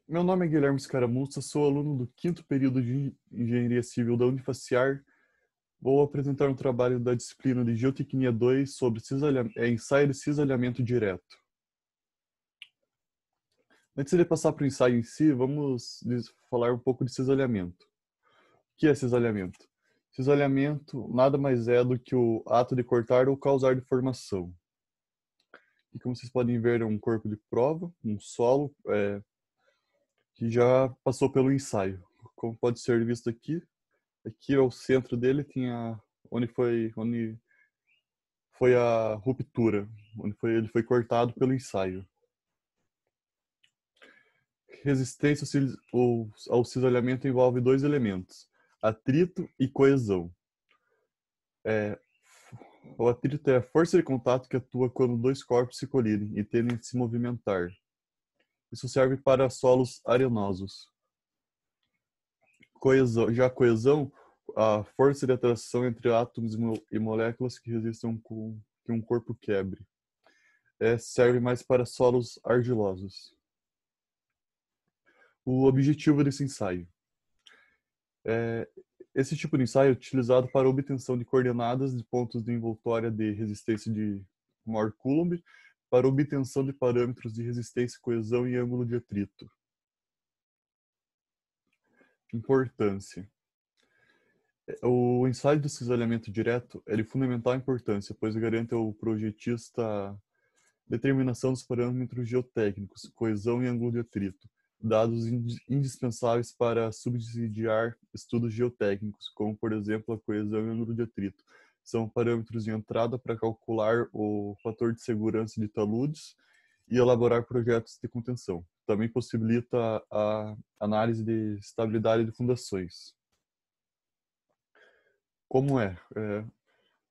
Meu nome é Guilherme Scaramuça, sou aluno do quinto período de Engenharia Civil da Unifaciar. Vou apresentar um trabalho da disciplina de Geotecnia 2 sobre ensaio de cisalhamento direto. Antes de passar para o ensaio em si, vamos falar um pouco de cisalhamento. O que é cisalhamento? Cisalhamento nada mais é do que o ato de cortar ou causar deformação. E como vocês podem ver, é um corpo de prova, um solo, que já passou pelo ensaio. Como pode ser visto aqui, aqui é o centro dele, tinha onde foi a ruptura, ele foi cortado pelo ensaio. Resistência ao cisalhamento envolve dois elementos: atrito e coesão. É, o atrito é a força de contato que atua quando dois corpos se colidem e tendem a se movimentar. Isso serve para solos arenosos. Já a coesão, a força de atração entre átomos e moléculas que resistem com que um corpo quebre. Serve mais para solos argilosos. O objetivo desse ensaio. É, esse tipo de ensaio é utilizado para a obtenção de coordenadas de pontos de envoltória de resistência de maior Coulomb, para obtenção de parâmetros de resistência, coesão e ângulo de atrito. Importância. O ensaio de cisalhamento direto é de fundamental importância, pois garante ao projetista determinação dos parâmetros geotécnicos, coesão e ângulo de atrito, dados indispensáveis para subsidiar estudos geotécnicos, como, por exemplo, a coesão e ângulo de atrito. São parâmetros de entrada para calcular o fator de segurança de taludes e elaborar projetos de contenção. Também possibilita a análise de estabilidade de fundações. Como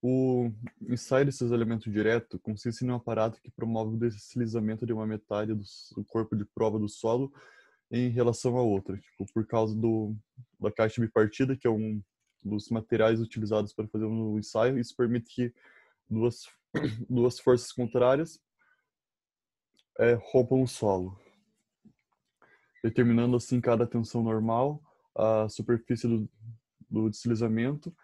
o ensaio de cisalhamento direto consiste em um aparato que promove o deslizamento de uma metade do corpo de prova do solo em relação à outra, tipo, por causa da caixa bipartida, que é um dos materiais utilizados para fazer o ensaio. Isso permite que duas, duas forças contrárias rompam o solo, determinando assim cada tensão normal, a superfície do deslizamento,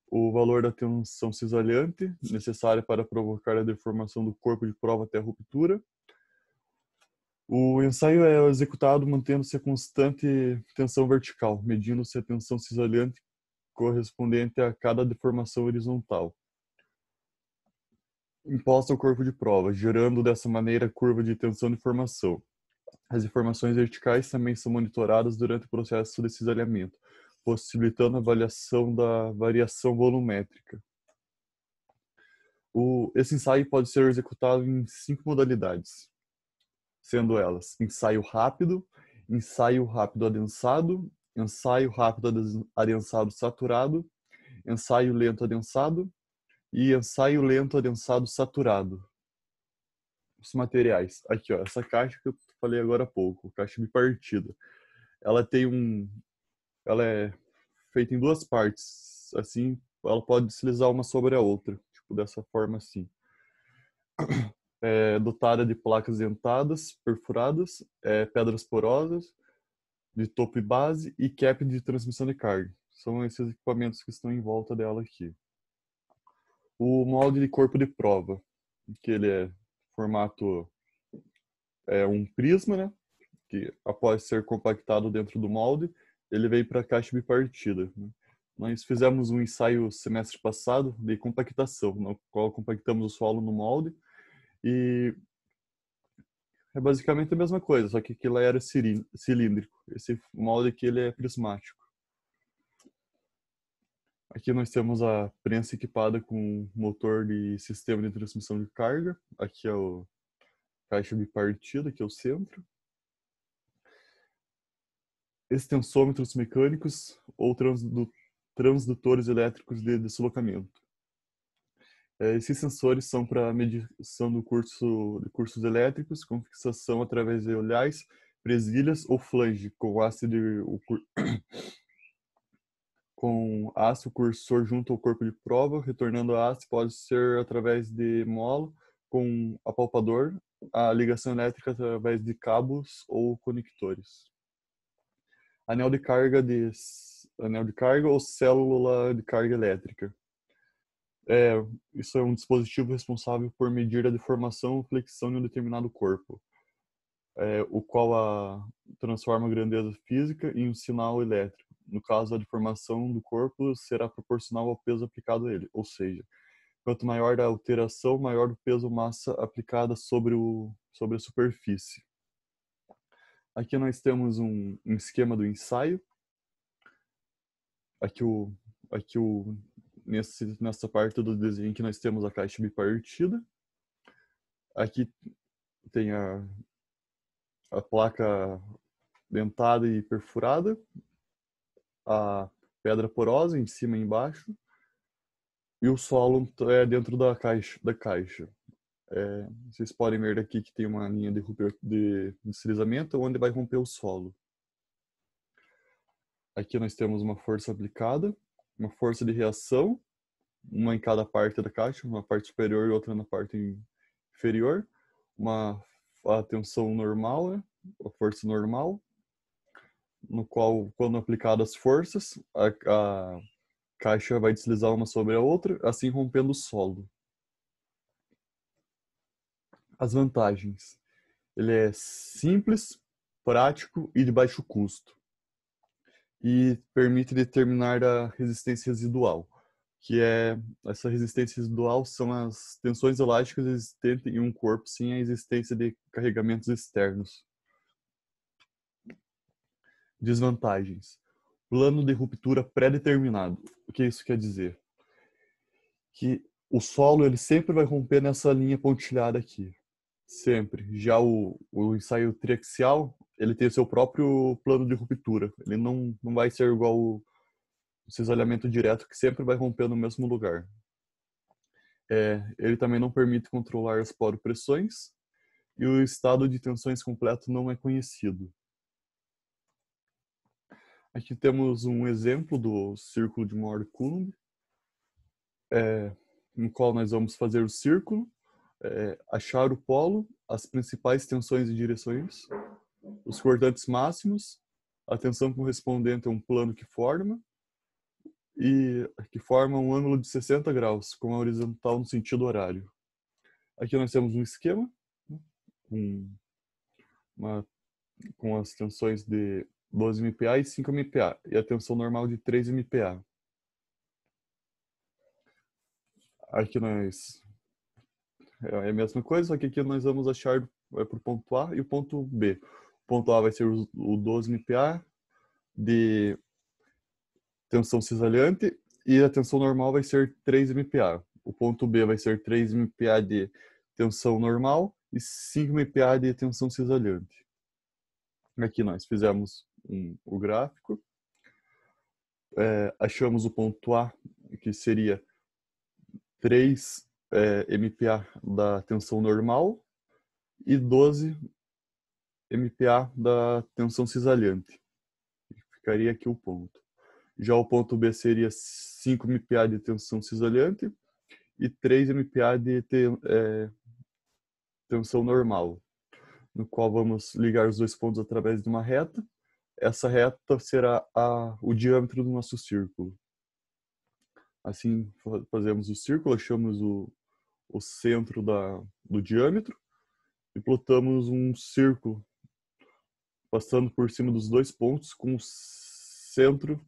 o valor da tensão cisalhante necessária para provocar a deformação do corpo de prova até a ruptura. O ensaio é executado mantendo-se a constante tensão vertical, medindo-se a tensão cisalhante correspondente a cada deformação horizontal imposta ao corpo de prova, gerando dessa maneira a curva de tensão de formação. As deformações verticais também são monitoradas durante o processo de cisalhamento, possibilitando a avaliação da variação volumétrica. Esse ensaio pode ser executado em 5 modalidades, sendo elas ensaio rápido adensado, ensaio rápido adensado saturado, ensaio lento adensado e ensaio lento adensado saturado. Os materiais. Aqui, ó, essa caixa que eu falei agora há pouco, caixa bipartida. Ela tem ela é feita em duas partes, assim, ela pode deslizar uma sobre a outra, tipo dessa forma assim. Dotada de placas dentadas, perfuradas, pedras porosas, de topo e base e cap de transmissão de carga. São esses equipamentos que estão em volta dela aqui. O molde de corpo de prova, que ele é formato um prisma, né? Que após ser compactado dentro do molde, ele veio para a caixa bipartida. Né? Nós fizemos um ensaio semestre passado de compactação, no qual compactamos o solo no molde e é basicamente a mesma coisa, só que aquilo era cilíndrico. Esse molde aqui ele é prismático. Aqui nós temos a prensa equipada com motor de sistema de transmissão de carga. Aqui é o caixa bipartida, aqui é o centro. Extensômetros mecânicos ou transdutores elétricos de deslocamento. Esses sensores são para medição de cursos elétricos com fixação através de olhais, presilhas ou flange com aço cursor junto ao corpo de prova, retornando a haste pode ser através de mola com apalpador, a ligação elétrica através de cabos ou conectores. anel de carga ou célula de carga elétrica. Isso é um dispositivo responsável por medir a deformação ou flexão de um determinado corpo, o qual transforma a grandeza física em um sinal elétrico. No caso, a deformação do corpo será proporcional ao peso aplicado a ele, ou seja, quanto maior a alteração, maior o peso massa aplicada sobre a superfície. Aqui nós temos um esquema do ensaio. Nessa parte do desenho que nós temos a caixa bipartida. Aqui tem a placa dentada e perfurada, a pedra porosa em cima e embaixo, e o solo dentro da caixa. Vocês podem ver aqui que tem uma linha de deslizamento onde vai romper o solo. Aqui nós temos uma força aplicada, uma força de reação, uma em cada parte da caixa, uma parte superior e outra na parte inferior, a tensão normal, a força normal, no qual, quando aplicadas as forças, a caixa vai deslizar uma sobre a outra, assim rompendo o solo. As vantagens. Ele é simples, prático e de baixo custo. E permite determinar a resistência residual, essa resistência residual são as tensões elásticas existentes em um corpo sem a existência de carregamentos externos. Desvantagens. Plano de ruptura pré-determinado. O que isso quer dizer? Que o solo ele sempre vai romper nessa linha pontilhada aqui. Sempre. Já o ensaio triaxial, ele tem o seu próprio plano de ruptura. Ele não vai ser igual o cisalhamento direto, que sempre vai romper no mesmo lugar. Ele também não permite controlar as poropressões e o estado de tensões completo não é conhecido. Aqui temos um exemplo do círculo de Mohr-Coulomb, no qual nós vamos fazer o círculo, achar o polo, as principais tensões e direções, os cortantes máximos, a tensão correspondente a um plano que forma um ângulo de 60 graus, com a horizontal no sentido horário. Aqui nós temos um esquema com as tensões de 12 MPa e 5 MPa e a tensão normal de 3 MPa. Aqui é a mesma coisa, só que aqui nós vamos achar para o ponto A e o ponto B. O ponto A vai ser o 12 MPa de tensão cisalhante e a tensão normal vai ser 3 MPa. O ponto B vai ser 3 MPa de tensão normal e 5 MPa de tensão cisalhante. Aqui nós fizemos o gráfico. Achamos o ponto A, que seria 3 MPa da tensão normal e 12 MPa da tensão cisalhante. Ficaria aqui o ponto. Já o ponto B seria 5 MPa de tensão cisalhante e 3 MPa de tensão normal, no qual vamos ligar os dois pontos através de uma reta. Essa reta será o diâmetro do nosso círculo. Assim, fazemos o círculo, achamos o centro do diâmetro e plotamos um círculo passando por cima dos dois pontos com o centro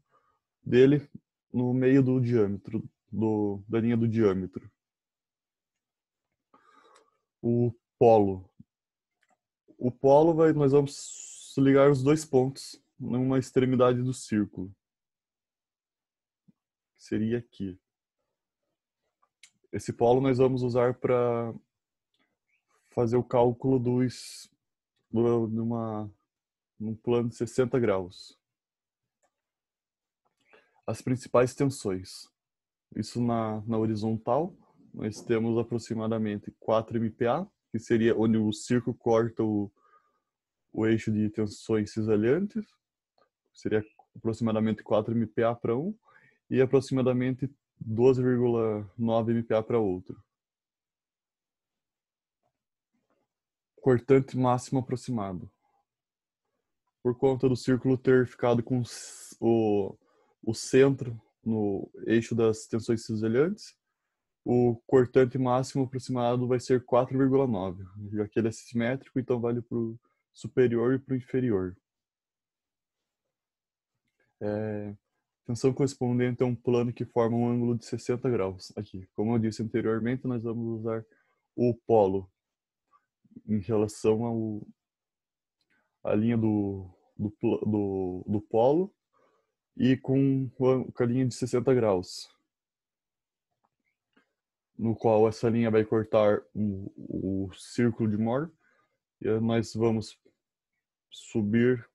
dele no meio do diâmetro, da linha do diâmetro. O polo. Nós vamos ligar os dois pontos numa extremidade do círculo. Que seria aqui. Esse polo nós vamos usar para fazer o cálculo num plano de 60 graus. As principais tensões. Isso na horizontal, nós temos aproximadamente 4 MPa, que seria onde o círculo corta o eixo de tensões cisalhantes, seria aproximadamente 4 MPa para um, e aproximadamente 12,9 MPa para outro. Cortante máximo aproximado. por conta do círculo ter ficado com o centro no eixo das tensões cisalhantes, o cortante máximo aproximado vai ser 4,9, já que ele é simétrico, então vale para o superior e para o inferior. Tensão correspondente a um plano que forma um ângulo de 60 graus. Aqui, como eu disse anteriormente, nós vamos usar o polo em relação à linha do polo e com a linha de 60 graus, no qual essa linha vai cortar o círculo de Mohr, e nós vamos subir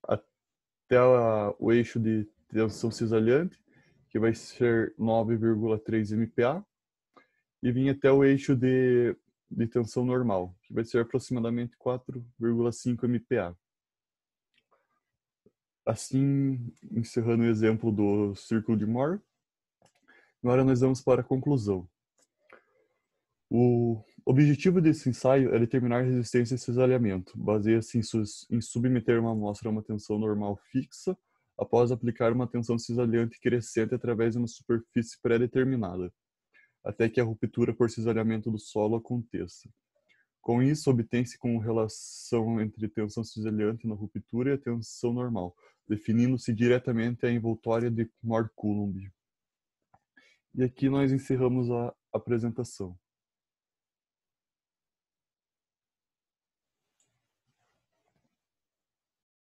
até o eixo de tensão cisalhante, que vai ser 9,3 MPa, e vir até o eixo de tensão normal, que vai ser aproximadamente 4,5 MPa. Assim, encerrando o exemplo do círculo de Mohr, agora nós vamos para a conclusão. O objetivo desse ensaio é determinar resistência a cisalhamento. Baseia-se em submeter uma amostra a uma tensão normal fixa após aplicar uma tensão cisalhante crescente através de uma superfície pré-determinada, até que a ruptura por cisalhamento do solo aconteça. Com isso, obtém-se com relação entre tensão cisalhante na ruptura e a tensão normal, definindo-se diretamente a envoltória de Mohr-Coulomb. E aqui nós encerramos a apresentação.